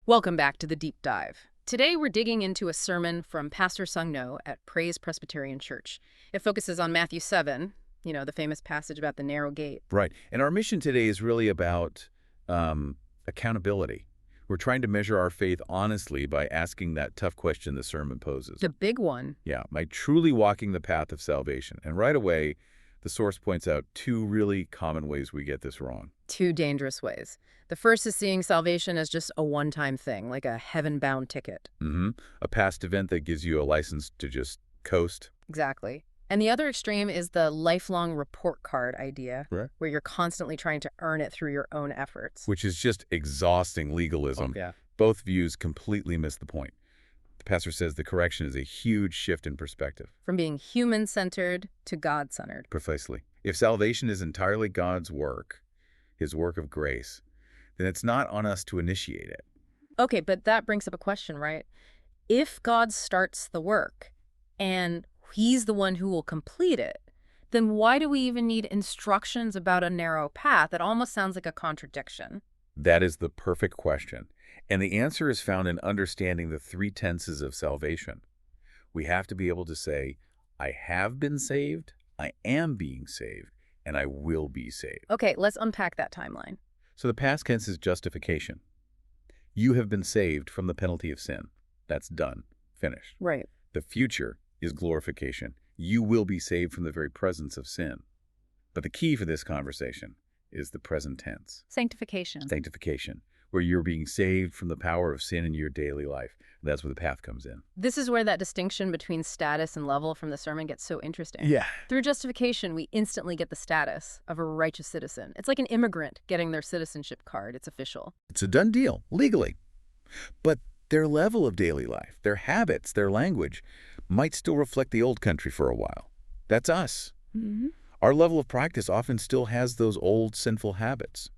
Welcome back to the Deep Dive. Today we're digging into a sermon from Pastor Sung-no at Praise Presbyterian Church. It focuses on Matthew 7, the famous passage about the narrow gate. Right. And our mission today is really about accountability. We're trying to measure our faith honestly by asking that tough question the sermon poses. The big one. Yeah, by truly walking the path of salvation. And right away, the source points out two really common ways we get this wrong. Two dangerous ways. The first is seeing salvation as just a one-time thing, like a heaven-bound ticket. A past event that gives you a license to just coast. Exactly. And the other extreme is the lifelong report card idea, Right. where you're constantly trying to earn it through your own efforts. Which is just exhausting legalism. Oh, yeah. Both views completely miss the point. The pastor says the correction is a huge shift in perspective. From being human-centered to God-centered. Precisely. If salvation is entirely God's work, his work of grace, then it's not on us to initiate it. Okay, but that brings up a question, right? If God starts the work and he's the one who will complete it, then why do we even need instructions about a narrow path? It almost sounds like a contradiction. That is the perfect question. And the answer is found in understanding the three tenses of salvation. We have to be able to say, I have been saved, I am being saved, and I will be saved. Okay, let's unpack that timeline. So the past tense is justification. You have been saved from the penalty of sin. That's done, finished. Right. The future is glorification. You will be saved from the very presence of sin. But the key for this conversation is the present tense. Sanctification. Sanctification, where you're being saved from the power of sin in your daily life. That's where the path comes in. This is where that distinction between status and level from the sermon gets so interesting. Yeah. Through justification, we instantly get the status of a righteous citizen. It's like an immigrant getting their citizenship card. It's official. It's a done deal, legally. But their level of daily life, their habits, their language, might still reflect the old country for a while. That's us. Our level of practice often still has those old sinful habits.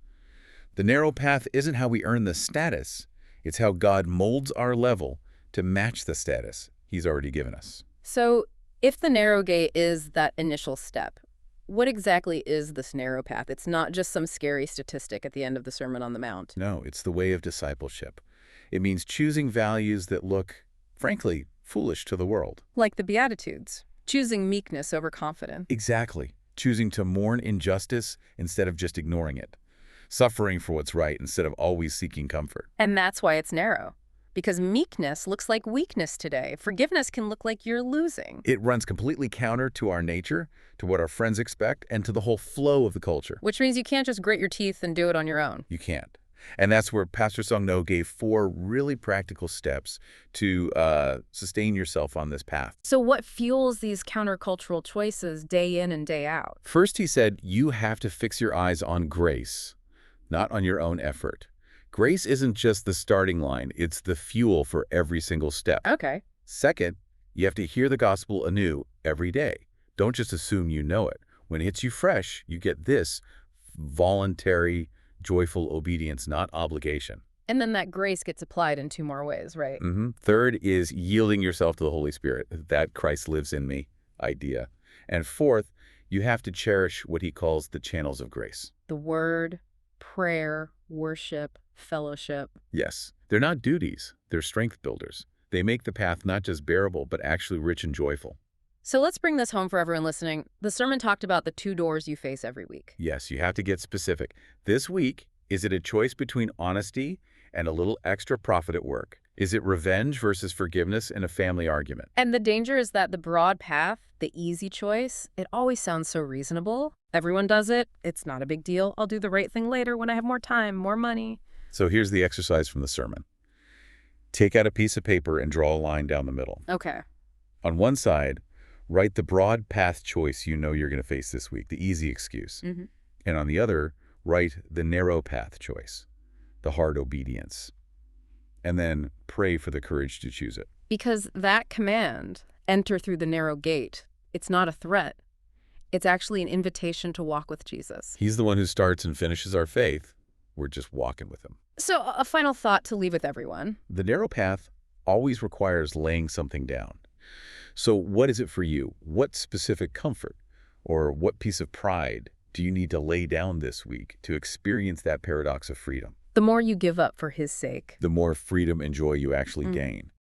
The narrow path isn't how we earn the status. It's how God molds our level to match the status he's already given us. So if the narrow gate is that initial step, what exactly is this narrow path? It's not just some scary statistic at the end of the Sermon on the Mount. No, it's the way of discipleship. It means choosing values that look, frankly, foolish to the world. Like the Beatitudes, choosing meekness over confidence. Exactly. Choosing to mourn injustice instead of just ignoring it. Suffering for what's right instead of always seeking comfort. And that's why it's narrow. Because meekness looks like weakness today. Forgiveness can look like you're losing. It runs completely counter to our nature, to what our friends expect, and to the whole flow of the culture. Which means you can't just grit your teeth and do it on your own. You can't. And that's where Pastor Sung-no gave 4 really practical steps to sustain yourself on this path. So what fuels these countercultural choices day in and day out? First, he said, you have to fix your eyes on grace, not on your own effort. Grace isn't just the starting line, it's the fuel for every single step. Okay. Second, you have to hear the gospel anew every day. Don't just assume you know it. When it hits you fresh, you get this voluntary, joyful obedience, not obligation. And then that grace gets applied in 2 more ways, right? Third is yielding yourself to the Holy Spirit, that Christ lives in me idea. And fourth, you have to cherish what he calls the channels of grace. The word, prayer, worship, fellowship. Yes, they're not duties, they're strength builders. They make the path not just bearable, but actually rich and joyful. So let's bring this home for everyone listening. The sermon talked about the 2 doors you face every week. Yes, you have to get specific. This week, is it a choice between honesty and a little extra profit at work? Is it revenge versus forgiveness in a family argument? And the danger is that the broad path, the easy choice, it always sounds so reasonable. Everyone does it. It's not a big deal. I'll do the right thing later when I have more time, more money. So here's the exercise from the sermon. Take out a piece of paper and draw a line down the middle. Okay. On one side, write the broad path choice you know you're going to face this week, the easy excuse. And on the other, write the narrow path choice, the hard obedience. And then pray for the courage to choose it. Because that command, enter through the narrow gate, it's not a threat. It's actually an invitation to walk with Jesus. He's the one who starts and finishes our faith. We're just walking with him. So a final thought to leave with everyone. The narrow path always requires laying something down. So what is it for you? What specific comfort or what piece of pride do you need to lay down this week to experience that paradox of freedom? The more you give up for his sake. the more freedom and joy you actually gain.